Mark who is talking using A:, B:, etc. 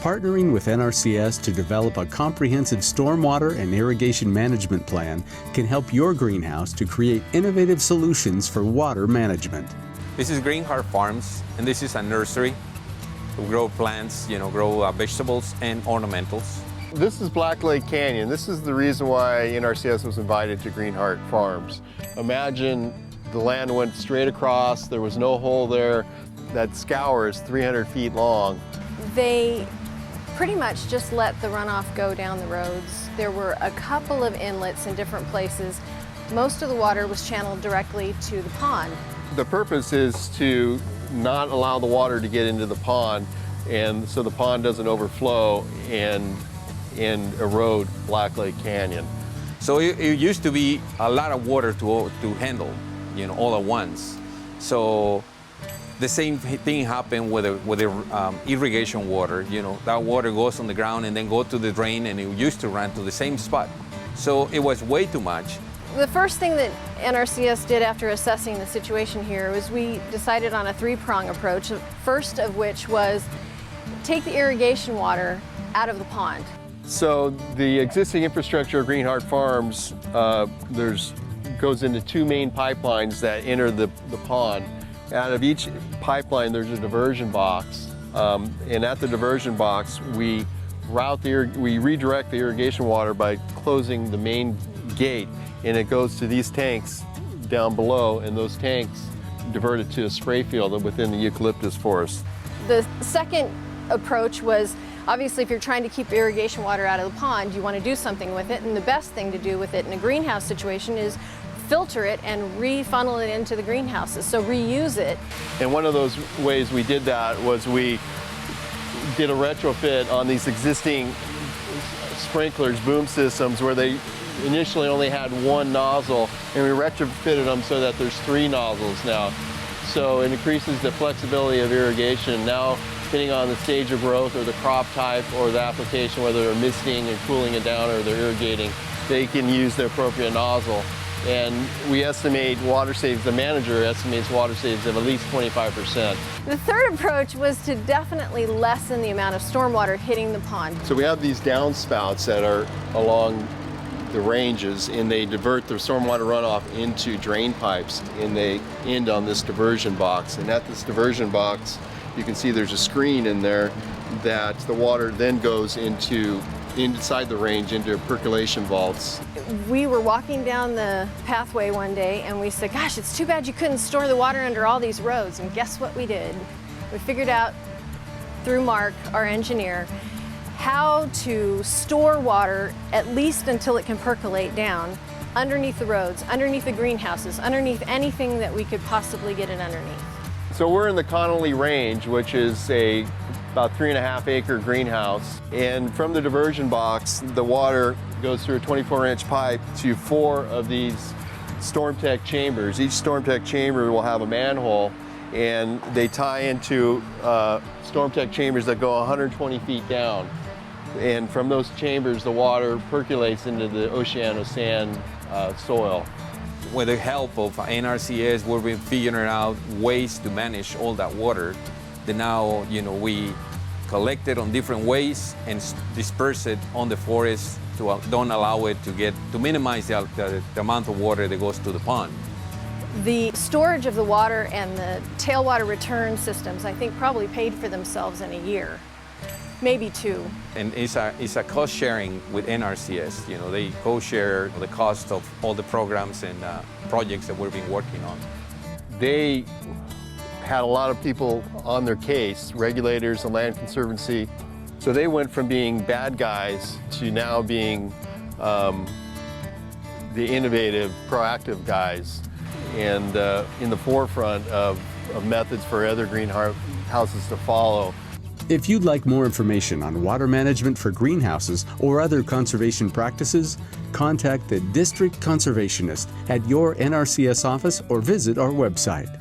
A: Partnering with NRCS to develop a comprehensive stormwater and irrigation management plan can help your greenhouse to create innovative solutions for water management.
B: This is Greenheart Farms, and this is a nursery. We grow plants, grow vegetables and ornamentals.
C: This is Black Lake Canyon. This is the reason why NRCS was invited to Greenheart Farms. Imagine the land went straight across, there was no hole there. That scour is 300 feet long.
D: They pretty much just let the runoff go down the roads. There were a couple of inlets in different places. Most of the water was channeled directly to the pond.
C: The purpose is to not allow the water to get into the pond, and so the pond doesn't overflow and erode Black Lake Canyon.
B: So it used to be a lot of water to handle, all at once. So the same thing happened with the irrigation water. That water goes on the ground and then go to the drain, and it used to run to the same spot. So it was way too much.
D: The first thing that NRCS did after assessing the situation here was we decided on a three-prong approach, the first of which was take the irrigation water out of the pond.
C: So the existing infrastructure of Greenheart Farms goes into two main pipelines that enter the pond. Out of each pipeline there's a diversion box, and at the diversion box we redirect the irrigation water by closing the main gate, and it goes to these tanks down below, and those tanks divert it to a spray field within the eucalyptus forest.
D: The second approach was, obviously, if you're trying to keep irrigation water out of the pond, you want to do something with it, and the best thing to do with it in a greenhouse situation is filter it and re-funnel it into the greenhouses, so reuse it.
C: And one of those ways we did that was we did a retrofit on these existing sprinklers, boom systems, where they initially only had one nozzle, and we retrofitted them so that there's 3 nozzles now. So it increases the flexibility of irrigation. Now, depending on the stage of growth or the crop type or the application, whether they're misting and cooling it down or they're irrigating, they can use the appropriate nozzle. And we estimate water saves, the manager estimates water saves of at least 25%.
D: The third approach was to definitely lessen the amount of stormwater hitting the pond.
C: So we have these downspouts that are along the ranges, and they divert the stormwater runoff into drain pipes, and they end on this diversion box. And at this diversion box, you can see there's a screen in there that the water then goes inside the range into percolation vaults.
D: We were walking down the pathway one day and we said, gosh, it's too bad you couldn't store the water under all these roads. And guess what we did? We figured out through Mark, our engineer, how to store water at least until it can percolate down underneath the roads, underneath the greenhouses, underneath anything that we could possibly get it underneath.
C: So we're in the Connolly Range, which is about 3.5-acre greenhouse. And from the diversion box, the water goes through a 24-inch pipe to 4 of these StormTech chambers. Each StormTech chamber will have a manhole, and they tie into StormTech chambers that go 120 feet down. And from those chambers, the water percolates into the oceano sand soil.
B: With the help of NRCS, we've been figuring out ways to manage all that water. Then now, we collect it on different ways and disperse it on the forest to don't allow it to minimize the amount of water that goes to the pond.
D: The storage of the water and the tailwater return systems, I think, probably paid for themselves in a year, maybe 2.
B: And it's a cost sharing with NRCS. They co-share the cost of all the programs and projects that we've been working on.
C: They had a lot of people on their case, regulators and Land Conservancy. So they went from being bad guys to now being the innovative, proactive guys, and in the forefront of methods for other greenhouses to follow.
A: If you'd like more information on water management for greenhouses or other conservation practices, contact the District Conservationist at your NRCS office or visit our website.